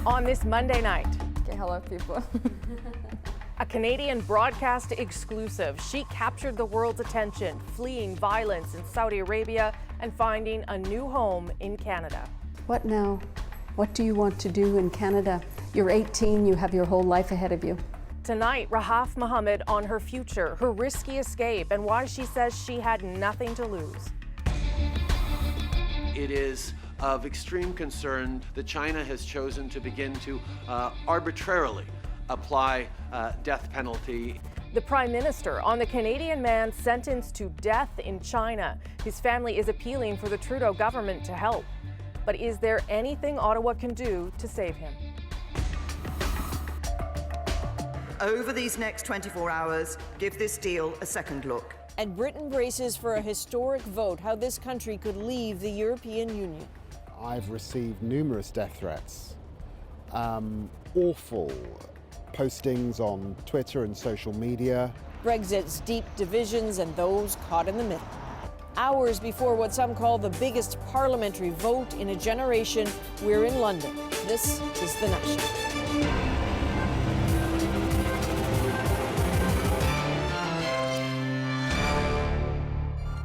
On this Monday night, Okay, hello, people. a Canadian broadcast exclusive. She captured the world's attention, fleeing violence in Saudi Arabia and finding a new home in Canada. What now? What do you want to do in Canada? You're 18, you have your whole life ahead of you. Tonight, Rahaf Mohammed on her future, her risky escape, and why she says she had nothing to lose. It is of extreme concern that China has chosen to begin to arbitrarily apply death penalty. The Prime Minister on the Canadian man sentenced to death in China. His family is appealing for the Trudeau government to help. But is there anything Ottawa can do to save him? Over these next 24 hours, give this deal a second look. And Britain braces for a historic vote how this country could leave the European Union. I've received numerous death threats, awful postings on Twitter and social media. Brexit's deep divisions and those caught in the middle. Hours before what some call the biggest parliamentary vote in a generation, we're in London. This is The National.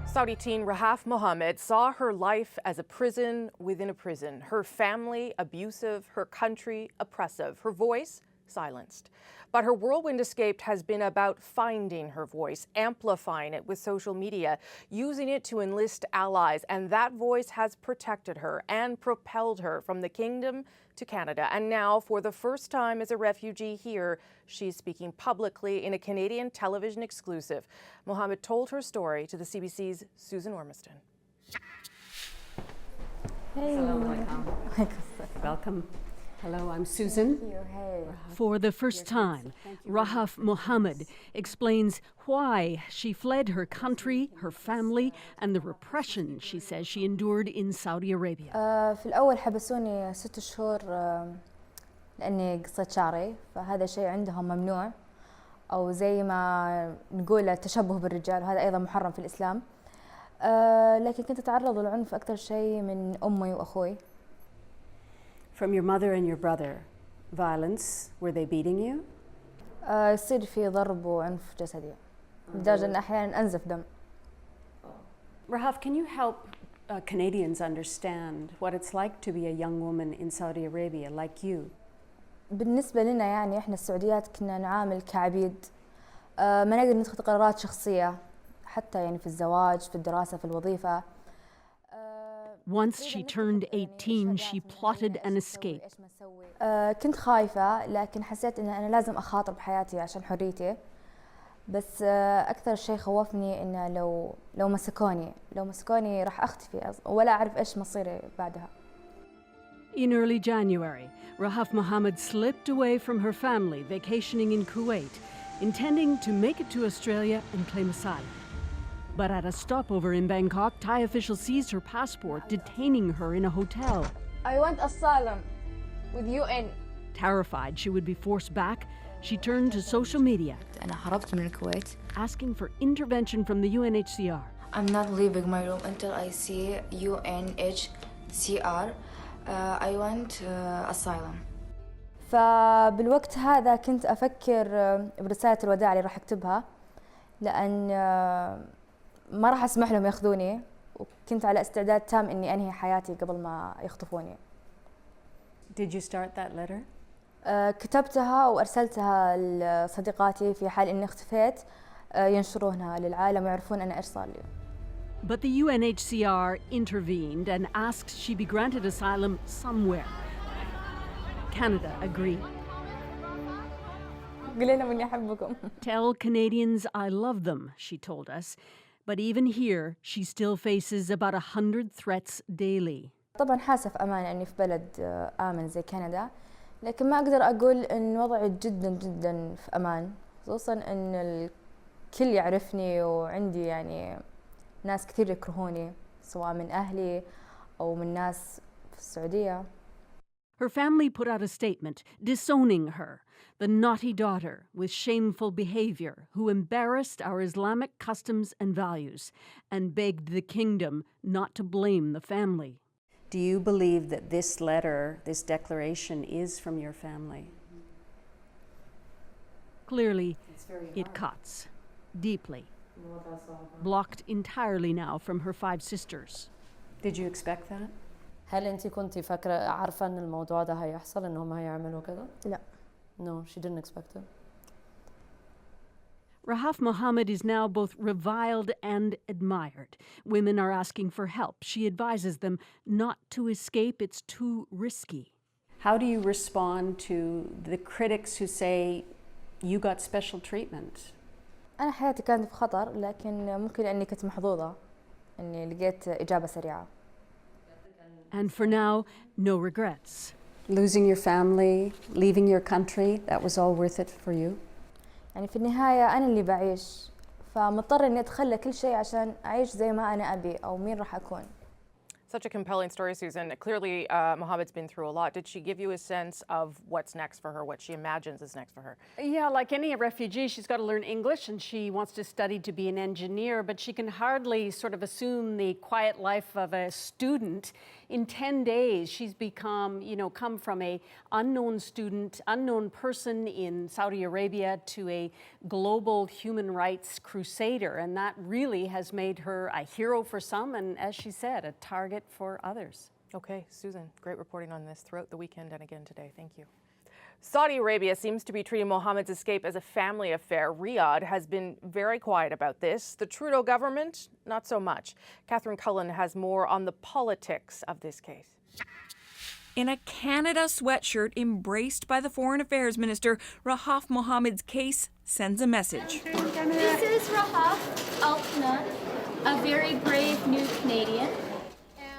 Saudi teen Rahaf Mohammed saw her life as a prison within a prison. Her family abusive, her country oppressive, her voice silenced. But her whirlwind escape has been about finding her voice, amplifying it with social media, using it to enlist allies, and that voice has protected her and propelled her from the kingdom to Canada. And now, for the first time as a refugee here, she's speaking publicly in a Canadian television exclusive. Mohammed told her story to the CBC's Susan Ormiston. Hey. Welcome. Hello, I'm Susan. Hey. For the first time, Rahaf Mohammed explains why she fled her country, her family, and the repression she says she endured in Saudi Arabia. في الأول حبسوني 6 شهور لأني قصيت شعري، فهذا شيء عندهم ممنوع، أو زي ما نقول التشبه بالرجال، وهذا أيضا محرم في الإسلام. لكن كنت أتعرض للعنف أكثر شيء من أمي وأخوي. From your mother and your brother, violence, were they beating you? يصير في ضرب وعنف جسدي لدرجة أن أحيانا أنزف دم. Rahaf, can you help Canadians understand what it's like to be a young woman in Saudi Arabia like you? بالنسبة لنا يعني إحنا السعوديات كنا نعامل كعبيد، ما نقدر نتخذ قرارات شخصية حتى يعني في الزواج، في الدراسة، في الوظيفة. Once she turned 18, she plotted an escape. كنت خايفة، لكن حسيت إن أنا لازم أخاطر بحياتي عشان حريتي. بس أكثر شيء خوفني إنه لو مسكوني راح أختفي ولا أعرف إيش مصيري بعدها. In early January, Rahaf Mohammed slipped away from her family vacationing in Kuwait, intending to make it to Australia and claim asylum. But at a stopover in Bangkok, Thai officials seized her passport, detaining her in a hotel. I want asylum with UN. Terrified she would be forced back, she turned to social media, أنا هربت من الكويت. asking for intervention from the UNHCR. I'm not leaving my room until I see UNHCR. I want asylum. فبالوقت هذا كنت أفكر برسالة الوداع اللي راح أكتبها، لأن ما راح أسمح لهم ياخذوني، وكنت على استعداد تام إني أنهي حياتي قبل ما يخطفوني. Did you start that letter? كتبتها وأرسلتها لصديقاتي في حال إني اختفيت، ينشرونها للعالم ويعرفون أنا إيش صار لي. But the UNHCR intervened and asked she be granted asylum somewhere. Canada agreed. قلنا مني أحبكم. Tell Canadians I love them, she told us. But even here, she still faces about 100 threats daily. طبعا حاسة في أمان إني في بلد آمن زي كندا، لكن ما أقدر أقول إن وضعي جدا جدا في أمان، خصوصا إن الكل يعرفني وعندي يعني ناس كثير يكرهوني، سواء من أهلي أو من ناس في السعودية. Her family put out a statement disowning her, the naughty daughter with shameful behavior who embarrassed our Islamic customs and values, and begged the kingdom not to blame the family. Do you believe that this letter, this declaration, is from your family? Clearly, it cuts deeply. Blocked entirely now from her 5 sisters. Did you expect that? هل أنت كنتي فاكرة عارفة إن الموضوع ده هيحصل إنهم هيعملوا كده؟ لا. No, she didn't expect it. Rahaf Mohammed is now both reviled and admired. Women are asking for help. She advises them not to escape. It's too risky. How do you respond to the critics who say you got special treatment? أنا حياتي كانت في خطر، لكن ممكن أني كنت محظوظة أني لقيت إجابة سريعة. And for now, no regrets. Losing your family, leaving your country, that was all worth it for you? يعني في النهاية أنا اللي بعيش، فمضطر إني أتخلى كل شيء عشان أعيش زي ما أنا أبي أو مين راح أكون. Such a compelling story, Susan. Clearly, Mohammed's been through a lot. Did she give you a sense of what's next for her, what she imagines is next for her? Yeah, like any refugee, she's got to learn English and she wants to study to be an engineer, but she can hardly sort of assume the quiet life of a student. In 10 days, she's become, come from a unknown student, unknown person in Saudi Arabia to a global human rights crusader. And that really has made her a hero for some and, as she said, a target for others. Okay, Susan, great reporting on this throughout the weekend and again today. Thank you. Saudi Arabia seems to be treating Mohammed's escape as a family affair. Riyadh has been very quiet about this. The Trudeau government, not so much. Catherine Cullen has more on the politics of this case. In a Canada sweatshirt embraced by the Foreign Affairs Minister, Rahaf Mohammed's case sends a message. This is Rahaf Mohammed, a very brave new Canadian.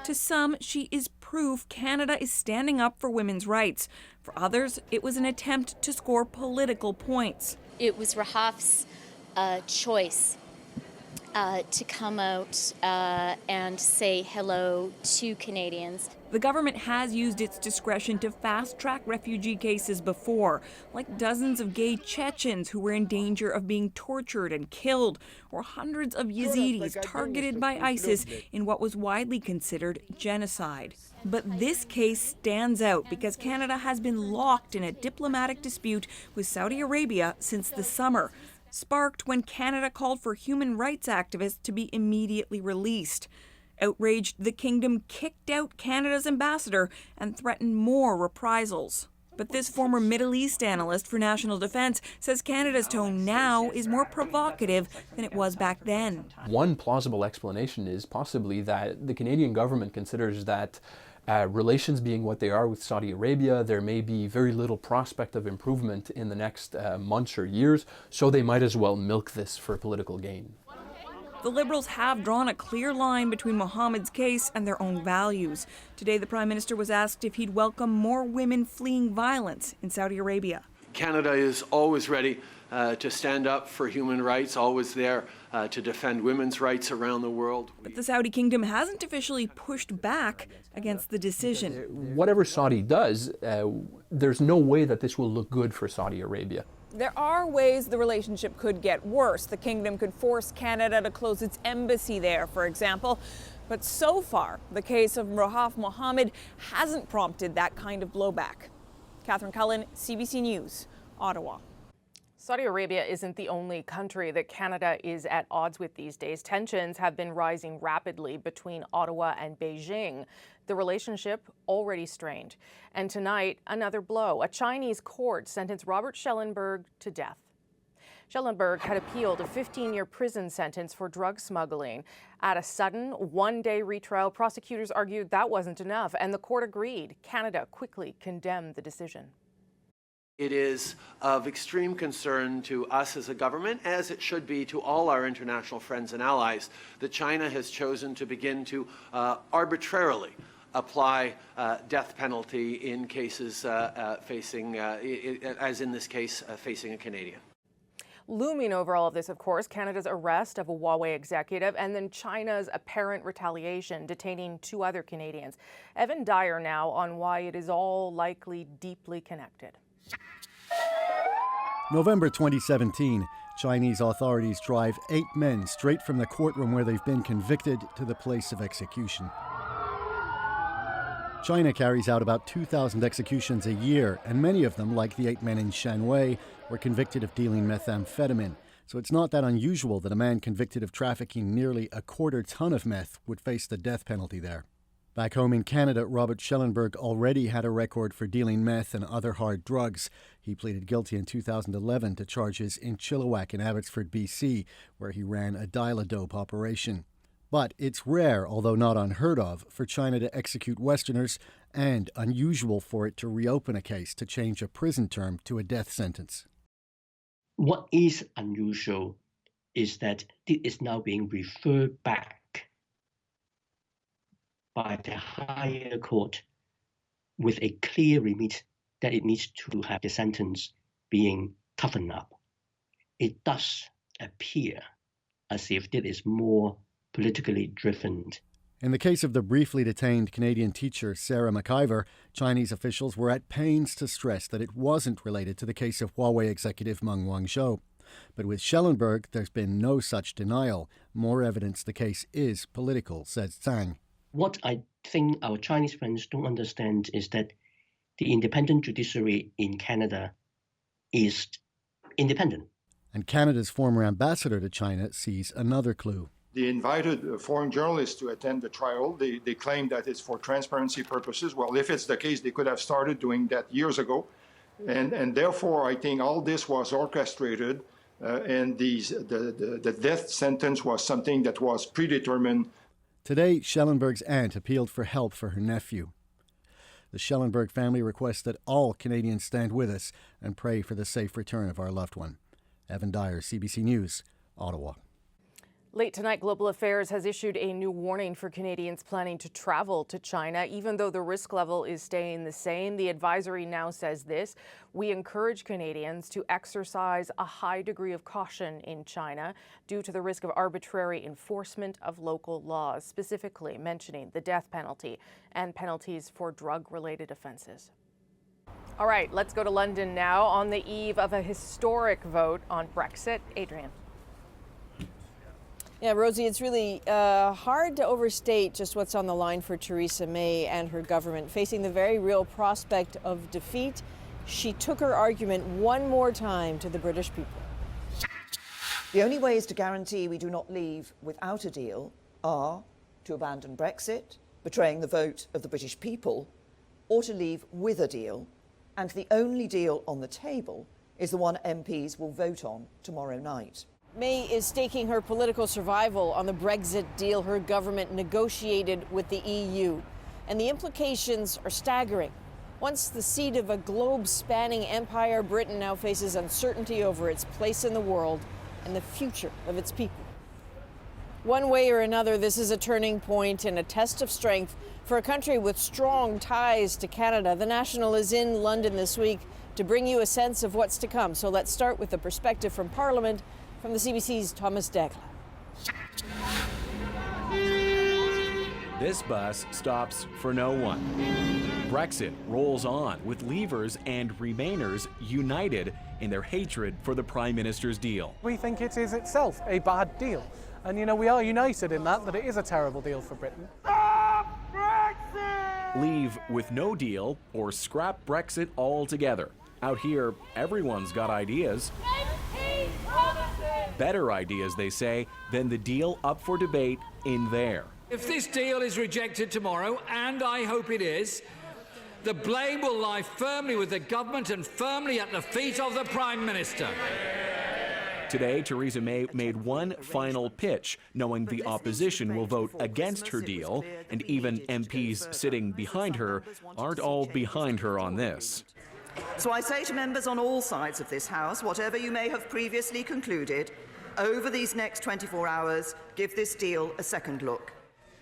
To some, she is proof Canada is standing up for women's rights. For others, it was an attempt to score political points. It was Rahaf's choice to come out and say hello to Canadians. The government has used its discretion to fast-track refugee cases before, like dozens of gay Chechens who were in danger of being tortured and killed, or hundreds of Yazidis targeted by ISIS in what was widely considered genocide. But this case stands out because Canada has been locked in a diplomatic dispute with Saudi Arabia since the summer, sparked when Canada called for human rights activists to be immediately released. Outraged, the kingdom kicked out Canada's ambassador and threatened more reprisals. But this former Middle East analyst for national defense says Canada's tone now is more provocative than it was back then. One plausible explanation is possibly that the Canadian government considers that relations being what they are with Saudi Arabia, there may be very little prospect of improvement in the next months or years, so they might as well milk this for political gain. The Liberals have drawn a clear line between Mohammed's case and their own values. Today, the Prime Minister was asked if he'd welcome more women fleeing violence in Saudi Arabia. Canada is always ready to stand up for human rights, always there to defend women's rights around the world. But the Saudi kingdom hasn't officially pushed back against the decision. Whatever Saudi does, there's no way that this will look good for Saudi Arabia. There are ways the relationship could get worse. The kingdom could force Canada to close its embassy there, for example. But so far, the case of Rahaf Mohammed hasn't prompted that kind of blowback. Catherine Cullen, CBC News, Ottawa. Saudi Arabia isn't the only country that Canada is at odds with these days. Tensions have been rising rapidly between Ottawa and Beijing. The relationship already strained. And tonight, another blow. A Chinese court sentenced Robert Schellenberg to death. Schellenberg had appealed a 15-year prison sentence for drug smuggling. At a sudden, one-day retrial, prosecutors argued that wasn't enough, and the court agreed. Canada quickly condemned the decision. It is of extreme concern to us as a government, as it should be to all our international friends and allies, that China has chosen to begin to arbitrarily apply death penalty in cases facing, as in this case, facing a Canadian. Looming over all of this, of course, Canada's arrest of a Huawei executive and then China's apparent retaliation, detaining 2 other Canadians. Evan Dyer now on why it is all likely deeply connected. November 2017, Chinese authorities drive 8 men straight from the courtroom where they've been convicted to the place of execution. China carries out about 2,000 executions a year, and many of them, like the 8 men in Shanwei, were convicted of dealing methamphetamine. So it's not that unusual that a man convicted of trafficking nearly a quarter ton of meth would face the death penalty there. Back home in Canada, Robert Schellenberg already had a record for dealing meth and other hard drugs. He pleaded guilty in 2011 to charges in Chilliwack in Abbotsford, BC, where he ran a dial-a-dope operation. But it's rare, although not unheard of, for China to execute Westerners, and unusual for it to reopen a case to change a prison term to a death sentence. What is unusual is that it is now being referred back by the higher court with a clear remit that it needs to have the sentence being toughened up. It does appear as if it is more politically driven. In the case of the briefly detained Canadian teacher Sarah McIver, Chinese officials were at pains to stress that it wasn't related to the case of Huawei executive Meng Wanzhou. But with Schellenberg, there's been no such denial. More evidence the case is political, says Zhang. What I think our Chinese friends don't understand is that the independent judiciary in Canada is independent. And Canada's former ambassador to China sees another clue. They invited foreign journalists to attend the trial. They claim that it's for transparency purposes. Well, if it's the case, they could have started doing that years ago. And therefore, I think all this was orchestrated and the death sentence was something that was predetermined. Today, Schellenberg's aunt appealed for help for her nephew. The Schellenberg family requests that all Canadians stand with us and pray for the safe return of our loved one. Evan Dyer, CBC News, Ottawa. Late tonight, Global Affairs has issued a new warning for Canadians planning to travel to China. Even though the risk level is staying the same, the advisory now says this: we encourage Canadians to exercise a high degree of caution in China due to the risk of arbitrary enforcement of local laws, specifically mentioning the death penalty and penalties for drug-related offenses. All right, let's go to London now. On the eve of a historic vote on Brexit, Adrian. Yeah, Rosie, it's really hard to overstate just what's on the line for Theresa May and her government. Facing the very real prospect of defeat, she took her argument one more time to the British people. The only ways to guarantee we do not leave without a deal are to abandon Brexit, betraying the vote of the British people, or to leave with a deal. And the only deal on the table is the one MPs will vote on tomorrow night. May is staking her political survival on the Brexit deal her government negotiated with the EU. And the implications are staggering. Once the seat of a globe-spanning empire, Britain now faces uncertainty over its place in the world and the future of its people. One way or another, this is a turning point and a test of strength for a country with strong ties to Canada. The National is in London this week to bring you a sense of what's to come. So let's start with the perspective from Parliament. From the CBC's Thomas Degla. This bus stops for no one. Brexit rolls on with Leavers and Remainers united in their hatred for the Prime Minister's deal. We think it is itself a bad deal. And, you know, we are united in that it is a terrible deal for Britain. Stop Brexit! Leave with no deal or scrap Brexit altogether. Out here, everyone's got ideas. Better ideas, they say, than the deal up for debate in there. If this deal is rejected tomorrow, and I hope it is, the blame will lie firmly with the government and firmly at the feet of the Prime Minister. Today, Theresa May made one final pitch, knowing the opposition will vote against her deal, and even MPs sitting behind her aren't all behind her on this. So I say to members on all sides of this House, whatever you may have previously concluded, over these next 24 hours, give this deal a second look.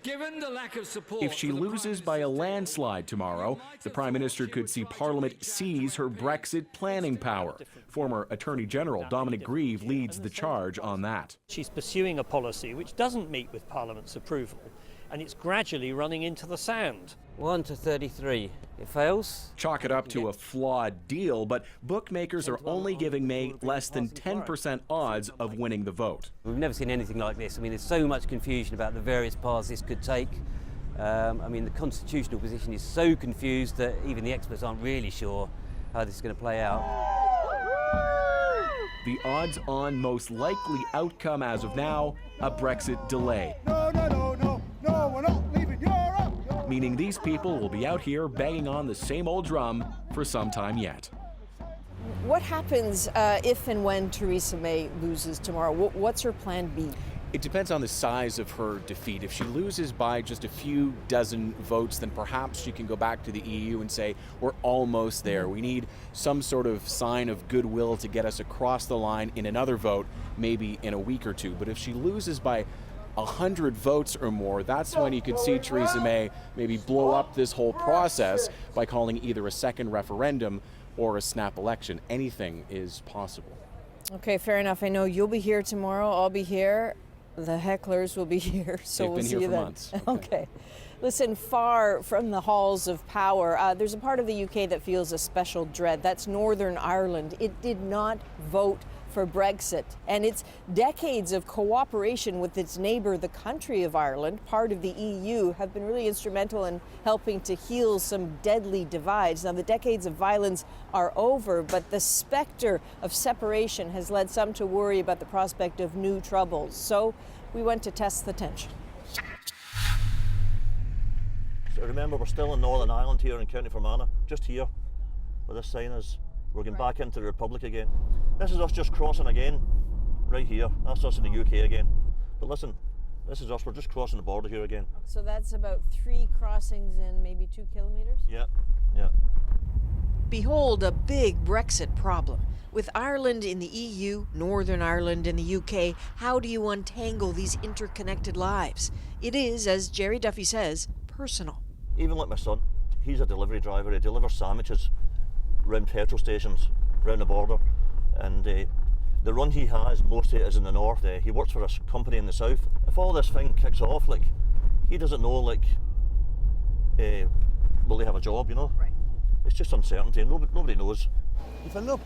Given the lack of support, if she loses by a landslide tomorrow, the Prime Minister could see Parliament seize her Brexit planning power. Former Attorney General Dominic Grieve leads the charge on that. She's pursuing a policy which doesn't meet with Parliament's approval, and it's gradually running into the sand. 1 to 33. It fails. Chalk it up to a flawed deal, but bookmakers are only giving May less than 10% odds of winning the vote. We've never seen anything like this. I mean, there's so much confusion about the various paths this could take. I mean, the constitutional position is so confused that even the experts aren't really sure how this is going to play out. The odds-on most likely outcome as of now, a Brexit delay. No, we're not leaving Europe! Meaning these people will be out here banging on the same old drum for some time yet. What happens if and when Theresa May loses tomorrow? What's her plan B? It depends on the size of her defeat. If she loses by just a few dozen votes, then perhaps she can go back to the EU and say, we're almost there. We need some sort of sign of goodwill to get us across the line in another vote, maybe in a week or two. But if she loses by 100 votes or more, that's when you could see Theresa May maybe blow up this whole process by calling either a second referendum or a snap election. Anything is possible. Okay, fair enough. I know you'll be here tomorrow. I'll be here. The hecklers will be here, so we'll see you then. They've been here for months. Okay. Listen, far from the halls of power, there's a part of the UK that feels a special dread. That's Northern Ireland. It did not vote for Brexit, and its decades of cooperation with its neighbour, the country of Ireland, part of the EU, have been really instrumental in helping to heal some deadly divides. Now, the decades of violence are over, but the spectre of separation has led some to worry about the prospect of new troubles. So we went to test the tension. So remember, we're still in Northern Ireland here in County Fermanagh, just here, where this sign is. We're going back into the Republic again. This is us just crossing again, right here. That's us in the UK again. But listen, this is us, we're just crossing the border here again. So that's about 3 crossings in maybe 2 kilometres? Yeah. Behold a big Brexit problem. With Ireland in the EU, Northern Ireland in the UK, how do you untangle these interconnected lives? It is, as Jerry Duffy says, personal. Even like my son, he's a delivery driver. He delivers sandwiches around petrol stations, around the border. And the run he has, most of it is in the north. He works for a company in the south. If all this thing kicks off, like, he doesn't know, like, will they have a job, you know? Right. It's just uncertainty. Nobody knows. You fell in love?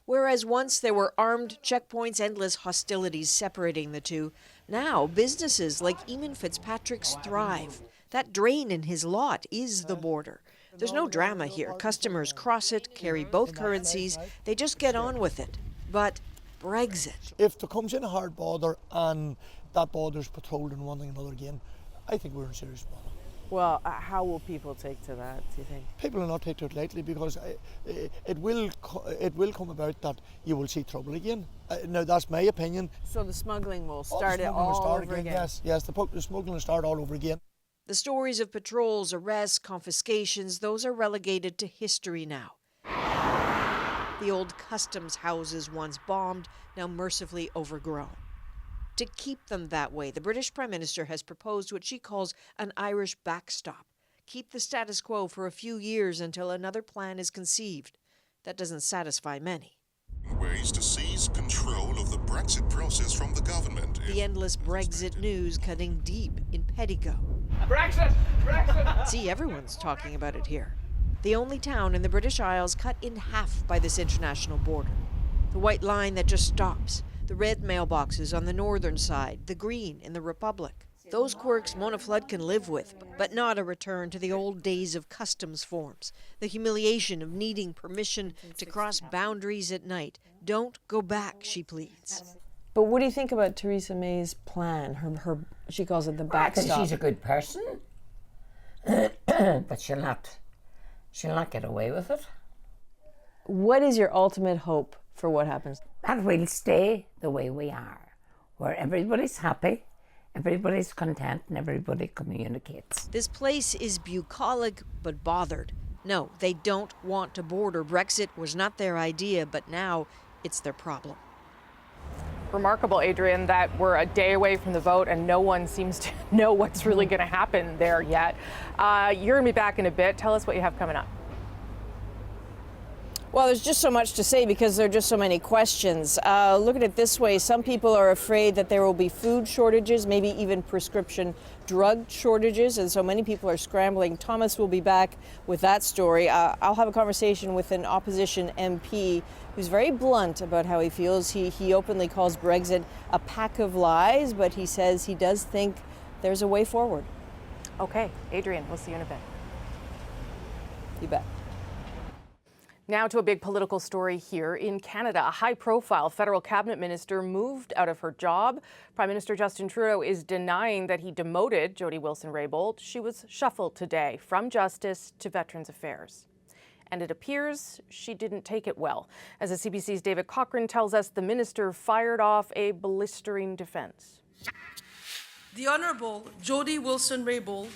Whereas once there were armed checkpoints, endless hostilities separating the two, now businesses like Eamon Fitzpatrick's thrive. That drain in his lot is the border. There's no drama here. Customers cross it, carry both currencies. They just get on with it. But Brexit. If there comes in a hard border and that border's patrolled in one thing and another again, I think we're in serious bother. Well, how will people take to that, do you think? People will not take to it lightly because it will come about that you will see trouble again. Now, that's my opinion. So the smuggling will start it all over again? Yes, the smuggling will start all over again. The stories of patrols, arrests, confiscations, those are relegated to history now. The old customs houses once bombed, now mercifully overgrown. To keep them that way, the British Prime Minister has proposed what she calls an Irish backstop. Keep the status quo for a few years until another plan is conceived. That doesn't satisfy many. Ways to seize control of the Brexit process from the government. The endless Brexit news cutting deep in Pettigo. Brexit! Brexit! See, everyone's talking about it here. The only town in the British Isles cut in half by this international border. The white line that just stops. The red mailboxes on the northern side, the green in the Republic. Those quirks Mona Flood can live with, but not a return to the old days of customs forms, the humiliation of needing permission to cross boundaries at night. Don't go back, she pleads. But what do you think about Theresa May's plan? Her she calls it the backstop. I think she's a good person, but she'll not get away with it. What is your ultimate hope for what happens? That we'll stay the way we are, where everybody's happy, everybody's content, and everybody communicates. This place is bucolic but bothered. No, they don't want a border. Brexit was not their idea, but now it's their problem. Remarkable, Adrian, that we're a day away from the vote and no one seems to know what's really going to happen there yet. You're going to be back in a bit. Tell us what you have coming up. Well, there's just so much to say because there are just so many questions. Look at it this way. Some people are afraid that there will be food shortages, maybe even prescription drug shortages, and so many people are scrambling. Thomas will be back with that story. I'll have a conversation with an opposition MP who's very blunt about how he feels. He openly calls Brexit a pack of lies, but he says he does think there's a way forward. Okay, Adrienne, we'll see you in a bit. You bet. Now to a big political story here in Canada. A high-profile federal cabinet minister moved out of her job. Prime Minister Justin Trudeau is denying that he demoted Jody Wilson-Raybould. She was shuffled today from Justice to Veterans Affairs. And it appears she didn't take it well. As the CBC's David Cochrane tells us, the minister fired off a blistering defense. The Honourable Jody Wilson-Raybould.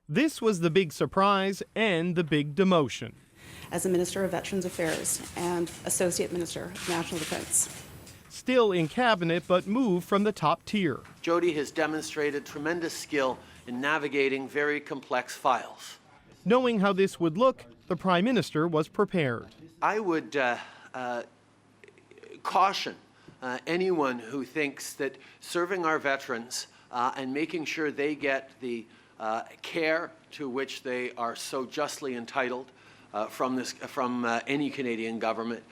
This was the big surprise and the big demotion. As a Minister of Veterans Affairs and Associate Minister of National Defence. Still in cabinet, but moved from the top tier. Jody has demonstrated tremendous skill in navigating very complex files. Knowing how this would look, the Prime Minister was prepared. I would caution anyone who thinks that serving our veterans and making sure they get the care to which they are so justly entitled from any Canadian government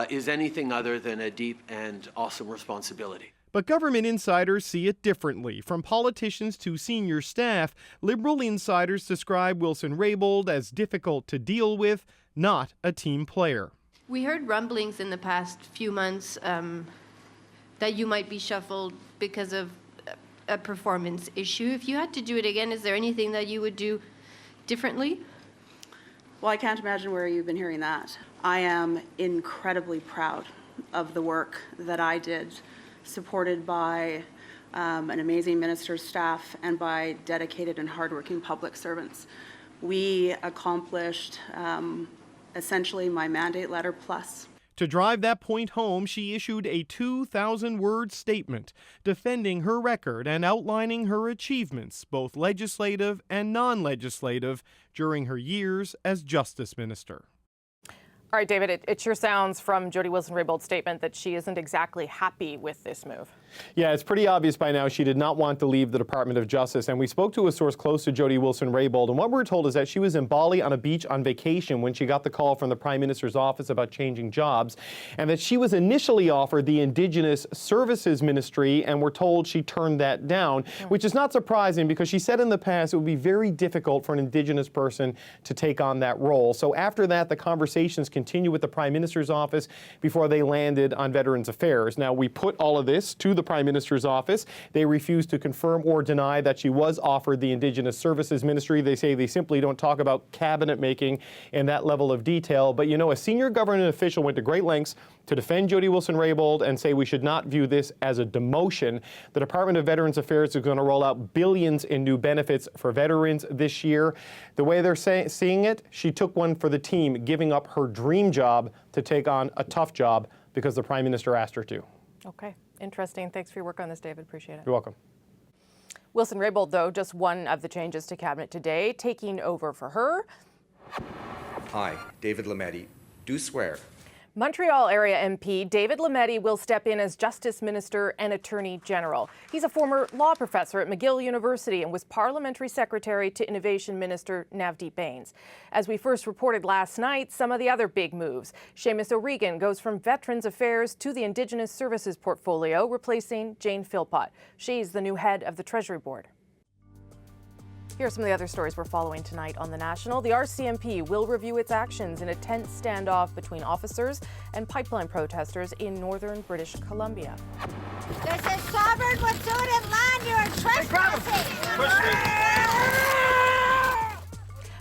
is anything other than a deep and awesome responsibility. But government insiders see it differently. From politicians to senior staff, Liberal insiders describe Wilson-Raybould as difficult to deal with, not a team player. We heard rumblings in the past few months that you might be shuffled because of a performance issue. If you had to do it again, is there anything that you would do differently? Well, I can't imagine where you've been hearing that. I am incredibly proud of the work that I did, supported by an amazing minister's staff and by dedicated and hardworking public servants. We accomplished essentially my mandate letter plus. To drive that point home, she issued a 2,000-word statement defending her record and outlining her achievements, both legislative and non-legislative, during her years as Justice Minister. All right, David, it sure sounds from Jody Wilson-Raybould's statement that she isn't exactly happy with this move. Yeah, it's pretty obvious by now she did not want to leave the Department of Justice. And we spoke to a source close to Jody Wilson-Raybould, and what we were told is that she was in Bali on a beach on vacation when she got the call from the Prime Minister's office about changing jobs, and that she was initially offered the Indigenous Services Ministry, and we're told she turned that down, which is not surprising because she said in the past it would be very difficult for an Indigenous person to take on that role. So after that, the conversations continue with the Prime Minister's office before they landed on Veterans Affairs. Now, we put all of this to the Prime Minister's office. They refused to confirm or deny that she was offered the Indigenous Services Ministry. They say they simply don't talk about cabinet making in that level of detail. But you know, a senior government official went to great lengths to defend Jody Wilson-Raybould and say we should not view this as a demotion. The Department of Veterans Affairs is going to roll out billions in new benefits for veterans this year. The way they're seeing it, she took one for the team, giving up her dream job to take on a tough job because the Prime Minister asked her to. Okay, interesting. Thanks for your work on this, David. Appreciate it. You're welcome. Wilson-Raybould, though, just one of the changes to cabinet today, taking over for her. Hi, David Lametti. Do swear. Montreal area MP David Lametti will step in as Justice Minister and Attorney General. He's a former law professor at McGill University and was Parliamentary Secretary to Innovation Minister Navdeep Bains. As we first reported last night, some of the other big moves. Seamus O'Regan goes from Veterans Affairs to the Indigenous Services portfolio, replacing Jane Philpott. She's the new head of the Treasury Board. Here are some of the other stories we're following tonight on The National. The RCMP will review its actions in a tense standoff between officers and pipeline protesters in northern British Columbia. This is sovereign Wet'suwet'en land. You are trespassing.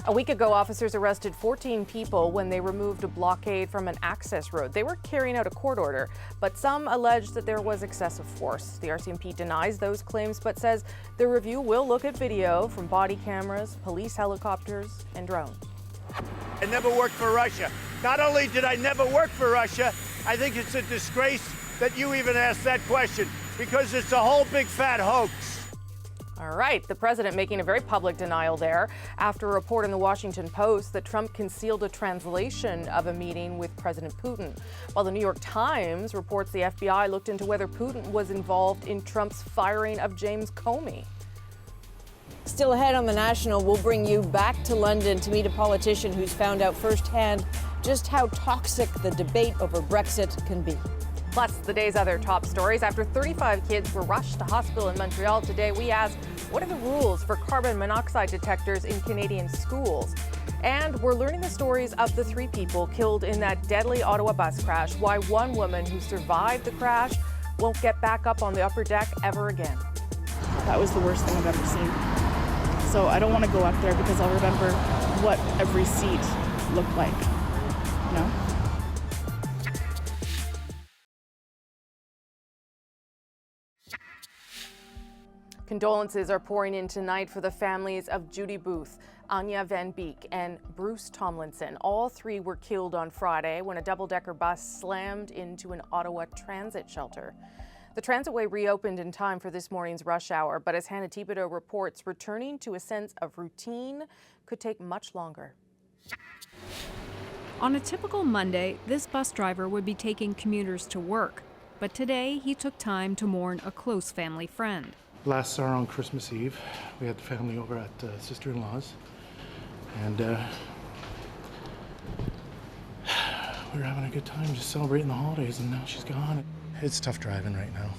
A week ago, officers arrested 14 people when they removed a blockade from an access road. They were carrying out a court order, but some alleged that there was excessive force. The RCMP denies those claims, but says the review will look at video from body cameras, police helicopters, and drones. I never worked for Russia. Not only did I never work for Russia, I think it's a disgrace that you even asked that question, because it's a whole big fat hoax. All right, the president making a very public denial there after a report in the Washington Post that Trump concealed a translation of a meeting with President Putin. While the New York Times reports the FBI looked into whether Putin was involved in Trump's firing of James Comey. Still ahead on The National, we'll bring you back to London to meet a politician who's found out firsthand just how toxic the debate over Brexit can be. Plus, the day's other top stories. After 35 kids were rushed to hospital in Montreal today, we asked, what are the rules for carbon monoxide detectors in Canadian schools? And we're learning the stories of the 3 people killed in that deadly Ottawa bus crash, why one woman who survived the crash won't get back up on the upper deck ever again. That was the worst thing I've ever seen. So I don't want to go up there because I'll remember what every seat looked like, you know? Condolences are pouring in tonight for the families of Judy Booth, Anya Van Beek, and Bruce Tomlinson. All 3 were killed on Friday when a double-decker bus slammed into an Ottawa transit shelter. The transitway reopened in time for this morning's rush hour, but as Hannah Thibodeau reports, returning to a sense of routine could take much longer. On a typical Monday, this bus driver would be taking commuters to work, but today he took time to mourn a close family friend. Last saw her on Christmas Eve. We had the family over at sister-in-law's, and we were having a good time just celebrating the holidays, and now she's gone. It's tough driving right now.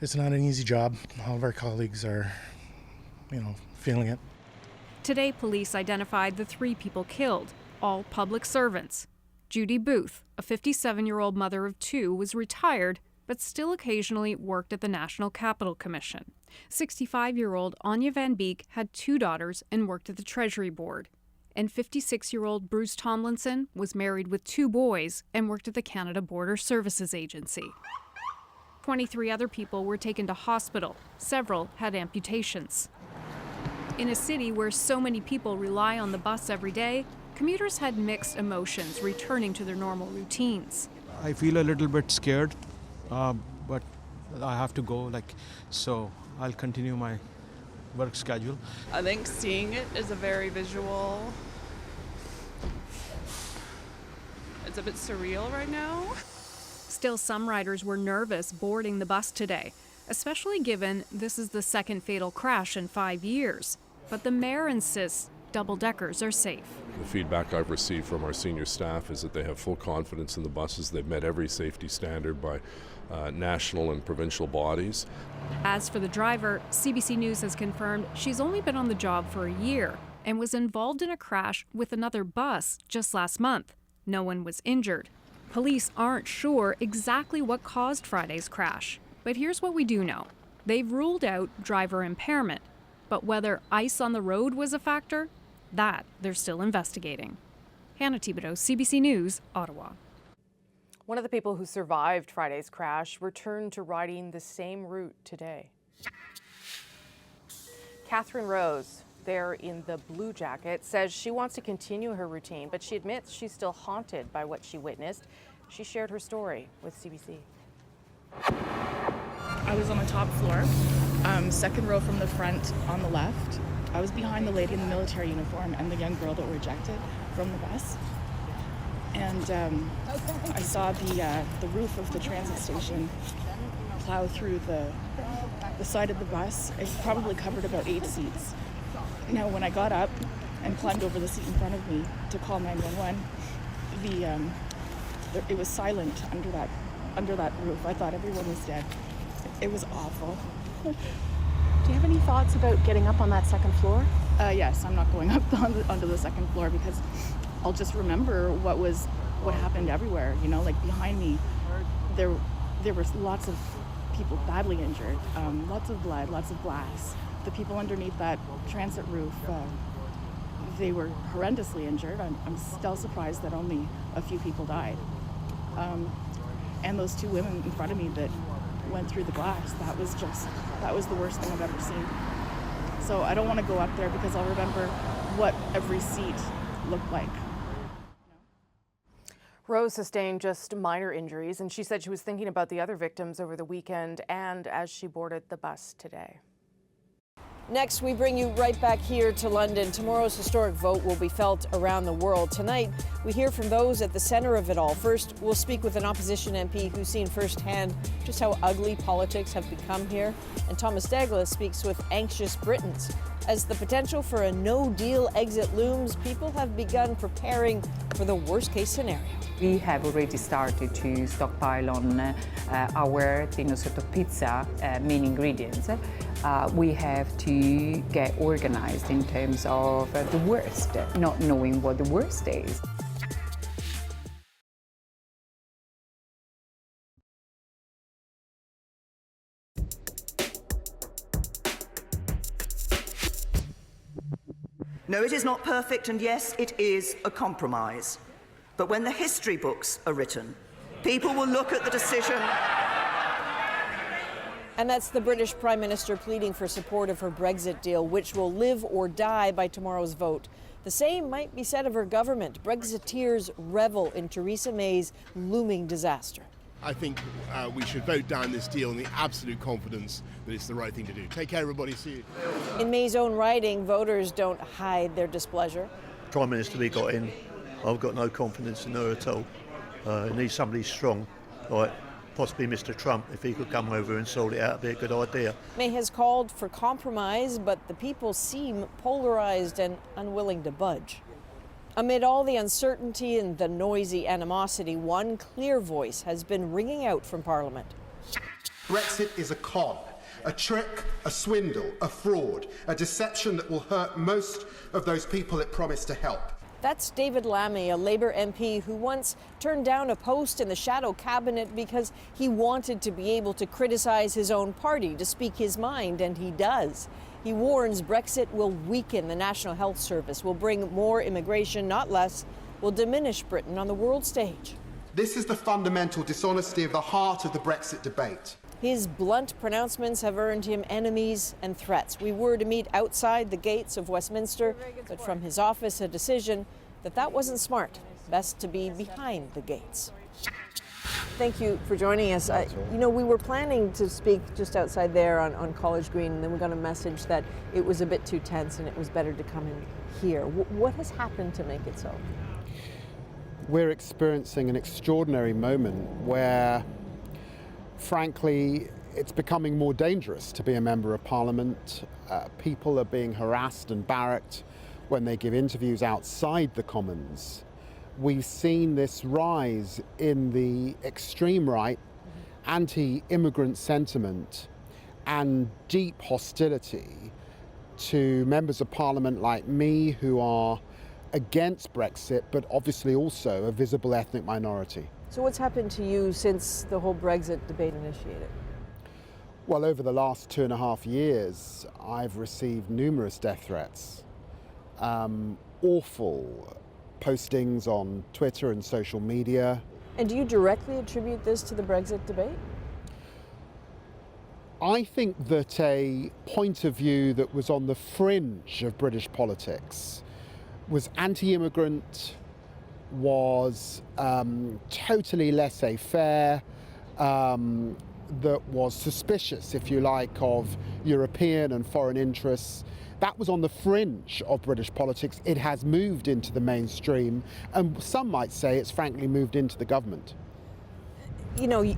It's not an easy job. All of our colleagues are, feeling it. Today, police identified the 3 people killed, all public servants. Judy Booth, a 57-year-old mother of 2, was retired but still occasionally worked at the National Capital Commission. 65-year-old Anya Van Beek had 2 daughters and worked at the Treasury Board. And 56-year-old Bruce Tomlinson was married with 2 boys and worked at the Canada Border Services Agency. 23 other people were taken to hospital. Several had amputations. In a city where so many people rely on the bus every day, commuters had mixed emotions returning to their normal routines. I feel a little bit scared. But I have to go, so I'll continue my work schedule. I think seeing it is a very visual, it's a bit surreal right now. Still, some riders were nervous boarding the bus today, especially given this is the second fatal crash in 5 years. But the mayor insists double-deckers are safe. The feedback I've received from our senior staff is that they have full confidence in the buses. They've met every safety standard by national and provincial bodies. As for the driver, CBC News has confirmed she's only been on the job for a year and was involved in a crash with another bus just last month. No one was injured. Police aren't sure exactly what caused Friday's crash, but here's what we do know. They've ruled out driver impairment, but whether ice on the road was a factor, that they're still investigating. Hannah Thibodeau, CBC News, Ottawa. One of the people who survived Friday's crash returned to riding the same route today. Catherine Rose, there in the blue jacket, says she wants to continue her routine, but she admits she's still haunted by what she witnessed. She shared her story with CBC. I was on the top floor, second row from the front on the left. I was behind the lady in the military uniform and the young girl that were ejected from the bus. And I saw the roof of the transit station plow through the side of the bus. It probably covered about 8 seats. Now, when I got up and climbed over the seat in front of me to call 911, it was silent under that roof. I thought everyone was dead. It was awful. Do you have any thoughts about getting up on that second floor? Yes, I'm not going up onto the second floor because I'll just remember what happened everywhere. Like behind me, there were lots of people badly injured, lots of blood, lots of glass. The people underneath that transit roof, they were horrendously injured. I'm still surprised that only a few people died. And those 2 women in front of me that went through the glass, that was the worst thing I've ever seen. So I don't want to go up there because I'll remember what every seat looked like. Rose sustained just minor injuries, and she said she was thinking about the other victims over the weekend and as she boarded the bus today. Next, we bring you right back here to London. Tomorrow's historic vote will be felt around the world. Tonight, we hear from those at the center of it all. First, we'll speak with an opposition MP who's seen firsthand just how ugly politics have become here. And Thomas Douglas speaks with anxious Britons. As the potential for a no-deal exit looms, people have begun preparing for the worst-case scenario. We have already started to stockpile on our sort of pizza main ingredients. We have to get organized in terms of the worst, not knowing what the worst is. No, it is not perfect, and yes, it is a compromise. But when the history books are written, people will look at the decision. And that's the British Prime Minister pleading for support of her Brexit deal, which will live or die by tomorrow's vote. The same might be said of her government. Brexiteers revel in Theresa May's looming disaster. I think we should vote down this deal in the absolute confidence that it's the right thing to do. Take care, everybody. See you. In May's own writing, voters don't hide their displeasure. Prime Minister we got in, I've got no confidence in her at all. It needs somebody strong, like possibly Mr. Trump. If he could come over and sort it out, it'd be a good idea. May has called for compromise, but the people seem polarized and unwilling to budge. Amid all the uncertainty and the noisy animosity, one clear voice has been ringing out from Parliament. Brexit is a con, a trick, a swindle, a fraud, a deception that will hurt most of those people it promised to help. That's David Lammy, a Labour MP who once turned down a post in the shadow cabinet because he wanted to be able to criticise his own party, to speak his mind, and he does. He warns Brexit will weaken the National Health Service, will bring more immigration, not less, will diminish Britain on the world stage. This is the fundamental dishonesty of the heart of the Brexit debate. His blunt pronouncements have earned him enemies and threats. We were to meet outside the gates of Westminster, but from his office a decision that wasn't smart. Best to be behind the gates. Thank you for joining us. We were planning to speak just outside there on College Green, and then we got a message that it was a bit too tense and it was better to come in here. What has happened to make it so? We're experiencing an extraordinary moment where, frankly, it's becoming more dangerous to be a member of Parliament. People are being harassed and barracked when they give interviews outside the Commons. We've seen this rise in the extreme right, anti-immigrant sentiment and deep hostility to members of Parliament like me who are against Brexit, but obviously also a visible ethnic minority. So what's happened to you since the whole Brexit debate initiated? Well, over the last 2.5 years, I've received numerous death threats, awful postings on Twitter and social media. And do you directly attribute this to the Brexit debate? I think that a point of view that was on the fringe of British politics was anti-immigrant, was totally laissez-faire, that was suspicious, if you like, of European and foreign interests. That was on the fringe of British politics. It has moved into the mainstream, and some might say it's frankly moved into the government. You know,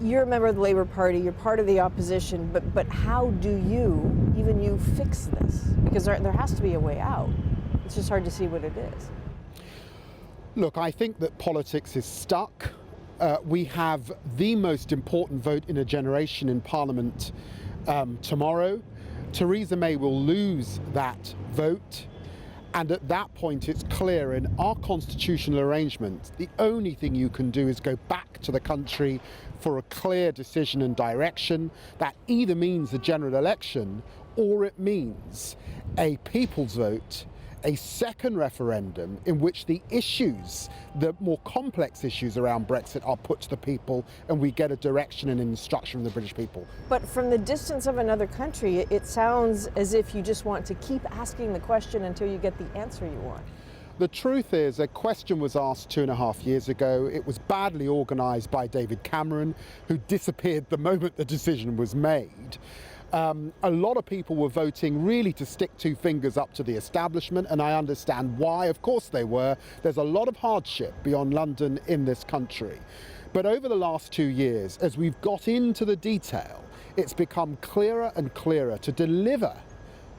you're a member of the Labour Party, you're part of the opposition, but how do you fix this? Because there has to be a way out. It's just hard to see what it is. Look, I think that politics is stuck. We have the most important vote in a generation in Parliament tomorrow. Theresa May will lose that vote, and at that point it's clear in our constitutional arrangement the only thing you can do is go back to the country for a clear decision and direction. That either means a general election or it means a people's vote, a second referendum in which the issues, the more complex issues around Brexit, are put to the people and we get a direction and an instruction from the British people. But from the distance of another country, it sounds as if you just want to keep asking the question until you get the answer you want. The truth is, a question was asked 2.5 years ago. It was badly organised by David Cameron, who disappeared the moment the decision was made. A lot of people were voting really to stick two fingers up to the establishment, and I understand why. Of course they were. There's a lot of hardship beyond London in this country. But over the last 2 years, as we've got into the detail, it's become clearer and clearer to deliver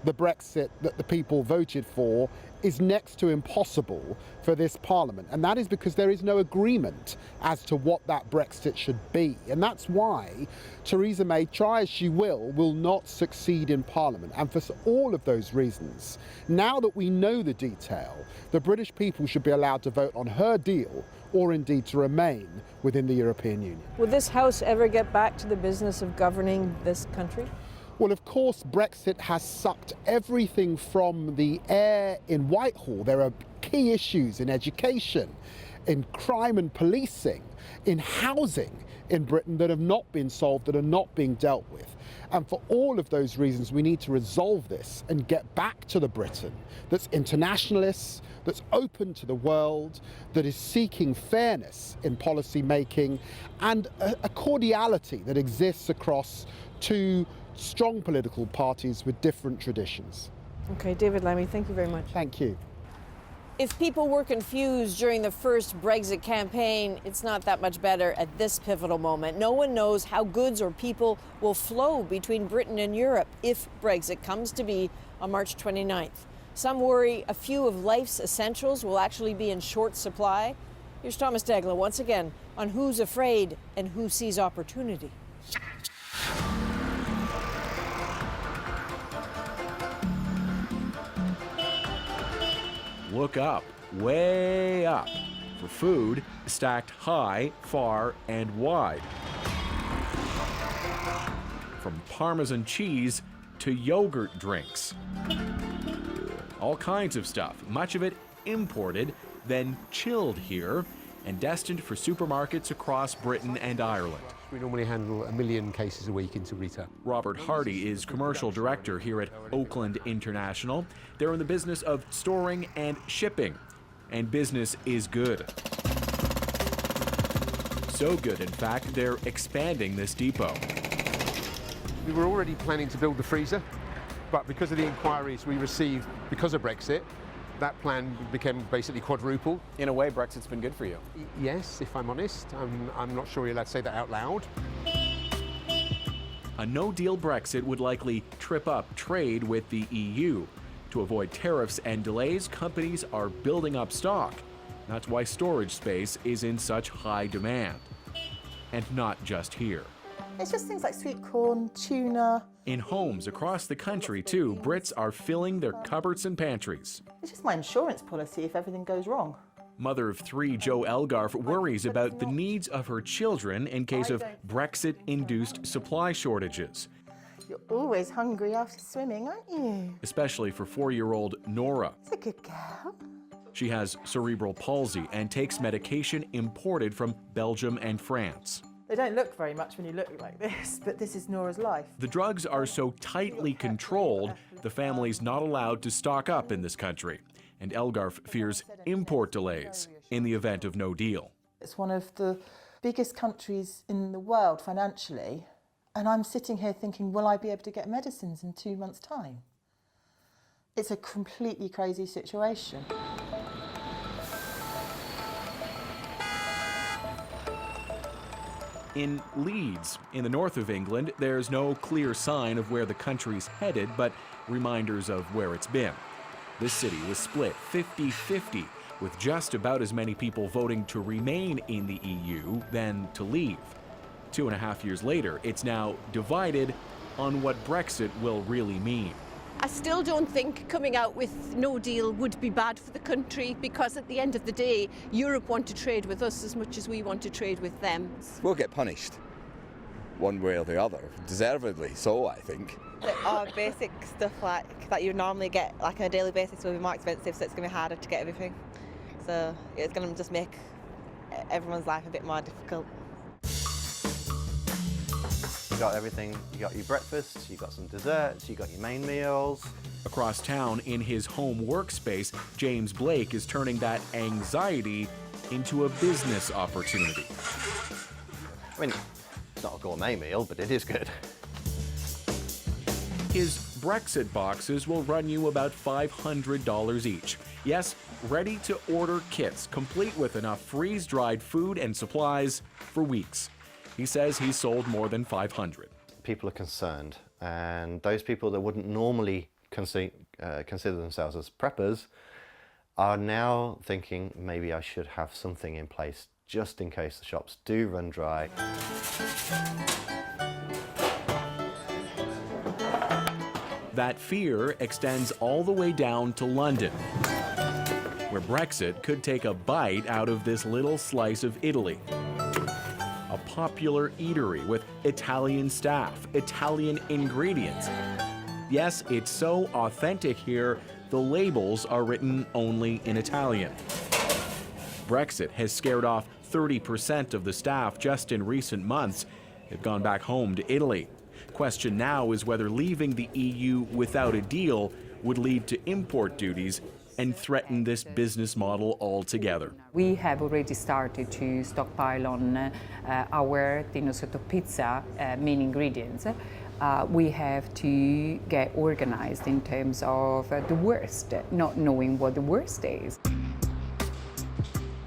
the Brexit that the people voted for is next to impossible for this Parliament. And that is because there is no agreement as to what that Brexit should be. And that's why Theresa May, try as she will not succeed in Parliament. And for all of those reasons, now that we know the detail, the British people should be allowed to vote on her deal or indeed to remain within the European Union. Will this House ever get back to the business of governing this country? Well, of course, Brexit has sucked everything from the air in Whitehall. There are key issues in education, in crime and policing, in housing in Britain that have not been solved, that are not being dealt with. And for all of those reasons, we need to resolve this and get back to the Britain that's internationalist, that's open to the world, that is seeking fairness in policy making, and a cordiality that exists across two strong political parties with different traditions. Okay, David Lammy, thank you very much. Thank you. If people were confused during the first Brexit campaign, it's not that much better at this pivotal moment. No one knows how goods or people will flow between Britain and Europe if Brexit comes to be on March 29th. Some worry a few of life's essentials will actually be in short supply. Here's Thomas Degla once again on who's afraid and who sees opportunity. Look up, way up, for food stacked high, far, and wide. From Parmesan cheese to yogurt drinks. All kinds of stuff, much of it imported, then chilled here, and destined for supermarkets across Britain and Ireland. We normally handle 1 million cases a week into retail. Robert Hardy is commercial director here at Oakland International. They're in the business of storing and shipping, and business is good. So good, in fact, they're expanding this depot. We were already planning to build the freezer, but because of the inquiries we received because of Brexit, that plan became basically quadruple. In a way, Brexit's been good for you. Yes, if I'm honest. I'm not sure you're allowed to say that out loud. A no-deal Brexit would likely trip up trade with the EU. To avoid tariffs and delays, companies are building up stock. That's why storage space is in such high demand. And not just here. It's just things like sweet corn, tuna. In homes across the country, too, Brits are filling their cupboards and pantries. It's just my insurance policy if everything goes wrong. Mother of 3 Jo Elgarf worries about the needs of her children in case of Brexit-induced supply shortages. You're always hungry after swimming, aren't you? Especially for 4-year-old Nora. It's a good girl. She has cerebral palsy and takes medication imported from Belgium and France. They don't look very much when you look like this, but this is Nora's life. The drugs are so tightly controlled, the family's not allowed to stock up in this country. And Elgarf fears import delays in the event of no deal. It's one of the biggest countries in the world financially, and I'm sitting here thinking, will I be able to get medicines in 2 months' time? It's a completely crazy situation. In Leeds, in the north of England, there's no clear sign of where the country's headed, but reminders of where it's been. This city was split 50-50, with just about as many people voting to remain in the EU than to leave. 2.5 years later, it's now divided on what Brexit will really mean. I still don't think coming out with no deal would be bad for the country, because at the end of the day, Europe want to trade with us as much as we want to trade with them. We'll get punished one way or the other, deservedly so, I think. Basic stuff like that you normally get like on a daily basis will be more expensive, so it's going to be harder to get everything. So it's going to just make everyone's life a bit more difficult. You got everything, you got your breakfast, you got some desserts, you got your main meals. Across town in his home workspace, James Blake is turning that anxiety into a business opportunity. I mean, it's not a gourmet meal, but it is good. His Brexit boxes will run you about $500 each. Yes, ready-to-order kits, complete with enough freeze-dried food and supplies for weeks. He says he's sold more than 500. People are concerned, and those people that wouldn't normally consider themselves as preppers are now thinking maybe I should have something in place just in case the shops do run dry. That fear extends all the way down to London, where Brexit could take a bite out of this little slice of Italy. A popular eatery with Italian staff, Italian ingredients. Yes, it's so authentic here, the labels are written only in Italian. Brexit has scared off 30% of the staff just in recent months. They've gone back home to Italy. Question now is whether leaving the EU without a deal would lead to import duties and threaten this business model altogether. We have already started to stockpile on our tino sotto pizza main ingredients. We have to get organized in terms of the worst, not knowing what the worst is.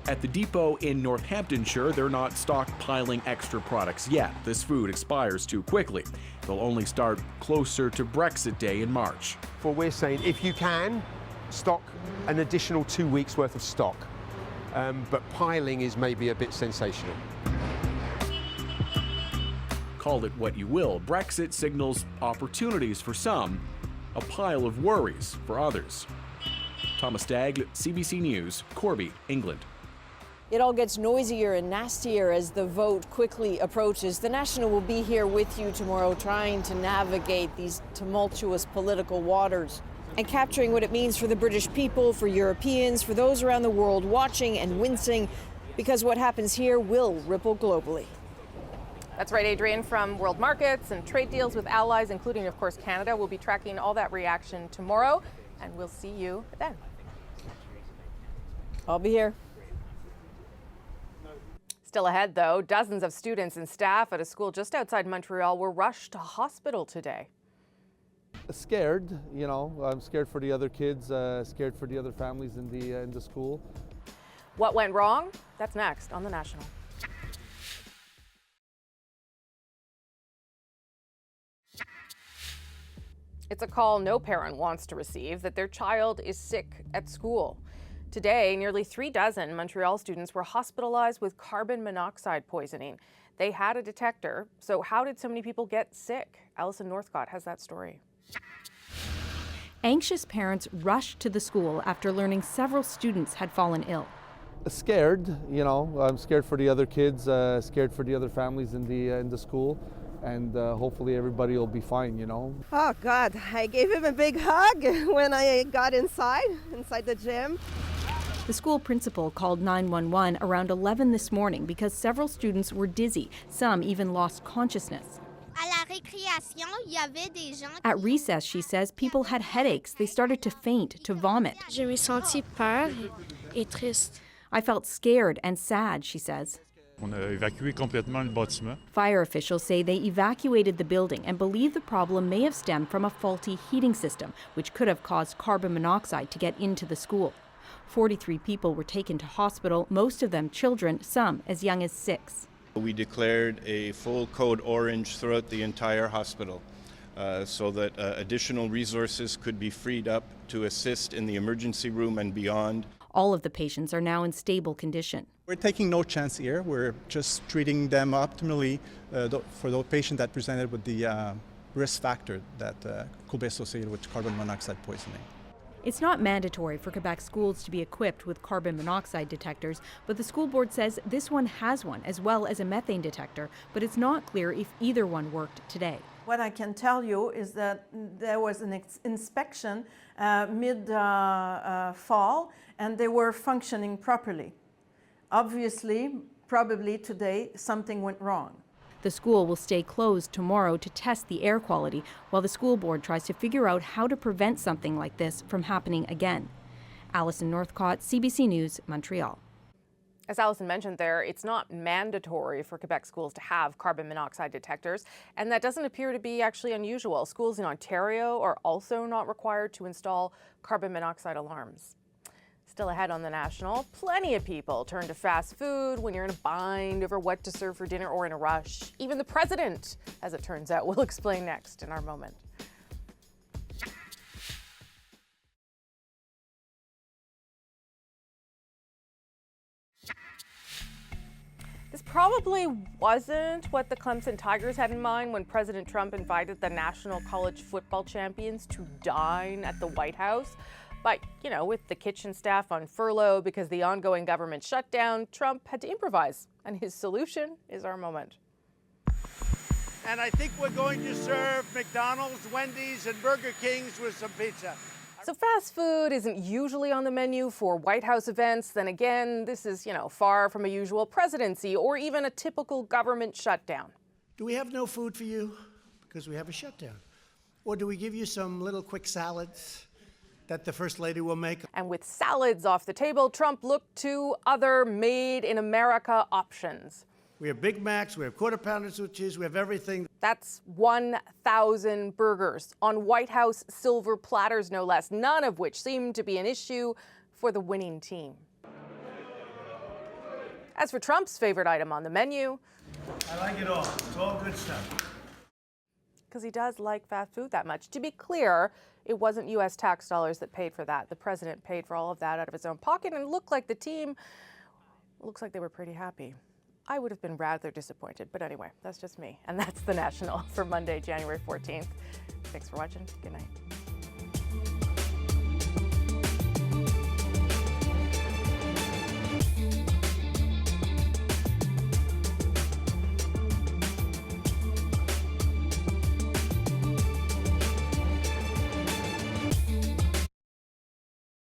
At the depot in Northamptonshire, they're not stockpiling extra products yet. This food expires too quickly. They'll only start closer to Brexit Day in March. Well, we're saying if you can, stock an additional 2 weeks worth of stock. But piling is maybe a bit sensational. Call it what you will, Brexit signals opportunities for some, a pile of worries for others. Thomas Daigle, CBC News, Corby, England. It all gets noisier and nastier as the vote quickly approaches. The National will be here with you tomorrow trying to navigate these tumultuous political waters and capturing what it means for the British people, for Europeans, for those around the world watching and wincing, because what happens here will ripple globally. That's right, Adrian. From world markets and trade deals with allies, including, of course, Canada. We'll be tracking all that reaction tomorrow, and we'll see you then. I'll be here. Still ahead, though, dozens of students and staff at a school just outside Montreal were rushed to hospital today. Scared, you know, I'm scared for the other kids, scared for the other families in the school. What went wrong? That's next on The National. It's a call no parent wants to receive, that their child is sick at school. Today, nearly 36 Montreal students were hospitalized with carbon monoxide poisoning. They had a detector, so how did so many people get sick? Alison Northcott has that story. Anxious parents rushed to the school after learning several students had fallen ill. Scared, you know, I'm scared for the other kids, scared for the other families in the school, and hopefully everybody will be fine, you know. Oh God, I gave him a big hug when I got inside the gym. The school principal called 911 around 11 this morning because several students were dizzy. Some even lost consciousness. At recess, she says, people had headaches. They started to faint, to vomit. I felt scared and sad, she says. Fire officials say they evacuated the building and believe the problem may have stemmed from a faulty heating system, which could have caused carbon monoxide to get into the school. 43 people were taken to hospital, most of them children, some as young as 6. We declared a full code orange throughout the entire hospital so that additional resources could be freed up to assist in the emergency room and beyond. All of the patients are now in stable condition. We're taking no chance here. We're just treating them optimally for the patient that presented with the risk factor that could be associated with carbon monoxide poisoning. It's not mandatory for Quebec schools to be equipped with carbon monoxide detectors, but the school board says this one has one, as well as a methane detector, but it's not clear if either one worked today. What I can tell you is that there was an inspection mid-fall, and they were functioning properly. Obviously, probably today, something went wrong. The school will stay closed tomorrow to test the air quality, while the school board tries to figure out how to prevent something like this from happening again. Alison Northcott, CBC News, Montreal. As Alison mentioned there, it's not mandatory for Quebec schools to have carbon monoxide detectors, and that doesn't appear to be actually unusual. Schools in Ontario are also not required to install carbon monoxide alarms. Still ahead on The National, plenty of people turn to fast food when you're in a bind over what to serve for dinner or in a rush. Even the president, as it turns out. We'll explain next in our moment. This probably wasn't what the Clemson Tigers had in mind when President Trump invited the National College Football Champions to dine at the White House. But, you know, with the kitchen staff on furlough because the ongoing government shutdown, Trump had to improvise. And his solution is our moment. And I think we're going to serve McDonald's, Wendy's, and Burger King's with some pizza. So fast food isn't usually on the menu for White House events. Then again, this is, far from a usual presidency or even a typical government shutdown. Do we have no food for you because we have a shutdown? Or do we give you some little quick salads that the First Lady will make? And with salads off the table, Trump looked to other made-in-America options. We have Big Macs, we have Quarter Pounders with cheese, we have everything. That's 1,000 burgers on White House silver platters, no less, none of which seemed to be an issue for the winning team. As for Trump's favorite item on the menu, I like it all. It's all good stuff. Because he does like fast food that much. To be clear, it wasn't U.S. tax dollars that paid for that. The president paid for all of that out of his own pocket, and it looked like the team, looks like they were pretty happy. I would have been rather disappointed, but anyway, that's just me. And that's The National for Monday, January 14th. Thanks for watching. Good night.